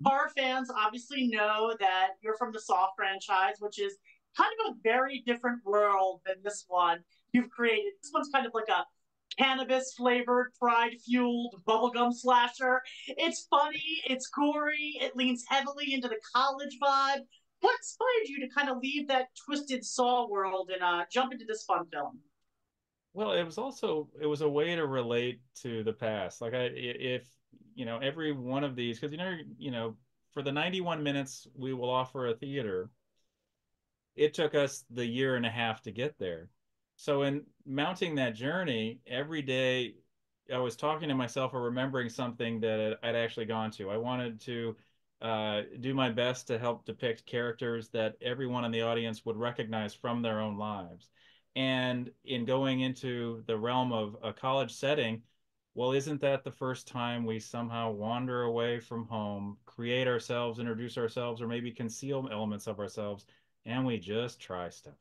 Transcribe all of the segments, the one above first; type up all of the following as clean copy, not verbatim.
Horror fans obviously know that you're from the Saw franchise, which is kind of a very different world than this one you've created. This one's kind of like a cannabis flavored, pride fueled bubblegum slasher. It's funny, it's gory, it leans heavily into the college vibe. What inspired you to kind of leave that twisted Saw world and jump into this fun film? Well, it was a way to relate to the past. If every one of these, because for the 91 minutes we will offer a theater, it took us the year and a half to get there. So in mounting that journey, every day I was talking to myself or remembering something that I'd actually gone to. I wanted to do my best to help depict characters that everyone in the audience would recognize from their own lives. And in going into the realm of a college setting, well, isn't that the first time we somehow wander away from home, create ourselves, introduce ourselves, or maybe conceal elements of ourselves, and we just try stuff?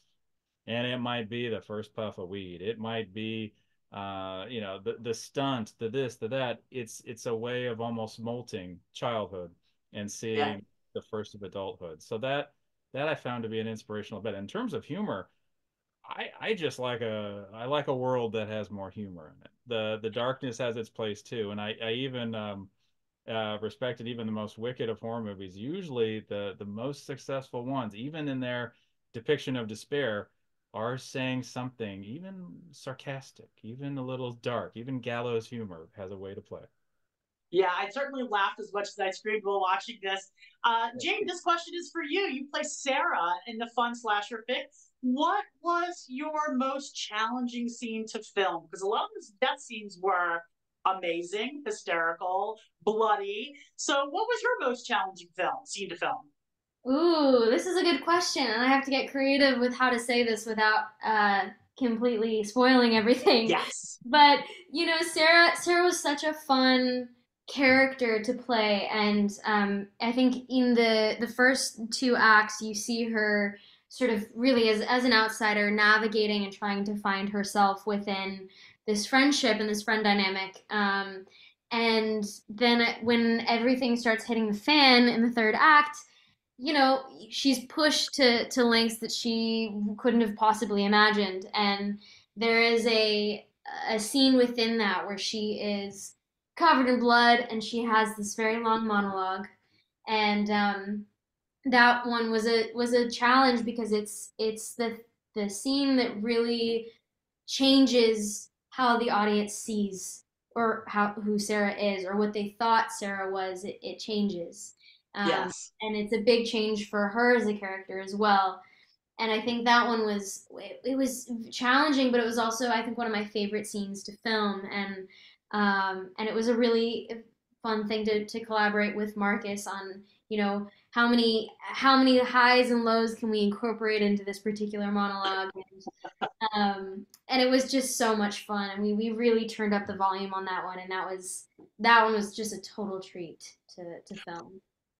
And it might be the first puff of weed. It might be, the stunt, the this, the that. It's a way of almost molting childhood and Yeah. seeing the first of adulthood. So that I found to be an inspirational bit. In terms of humor, I just I like a world that has more humor in it. The darkness has its place too, and I even respected even the most wicked of horror movies. Usually, the most successful ones, even in their depiction of despair, are saying something, even sarcastic, even a little dark, even gallows humor has a way to play. Yeah, I certainly laughed as much as I screamed while watching this. Jane, this question is for you. You play Sarah in the fun slasher fic. What was your most challenging scene to film? Because a lot of the death scenes were amazing, hysterical, bloody. So, what was your most challenging scene to film? Ooh, this is a good question, and I have to get creative with how to say this without completely spoiling everything. Yes. But Sarah was such a fun character to play, and I think in the first two acts, you see her sort of really as an outsider navigating and trying to find herself within this friendship and this friend dynamic. And then when everything starts hitting the fan in the third act, she's pushed to lengths that she couldn't have possibly imagined. And there is a scene within that where she is covered in blood and she has this very long monologue. And that one was a challenge because it's the scene that really changes how the audience sees or how who Sarah is or what they thought Sarah was. It changes, Yes. and it's a big change for her as a character as well. And I think that one it was challenging, but it was also I think one of my favorite scenes to film, and it was a really fun thing to collaborate with Marcus on. How many highs and lows can we incorporate into this particular monologue? And it was just so much fun, and we really turned up the volume on that one, and that one was just a total treat to film.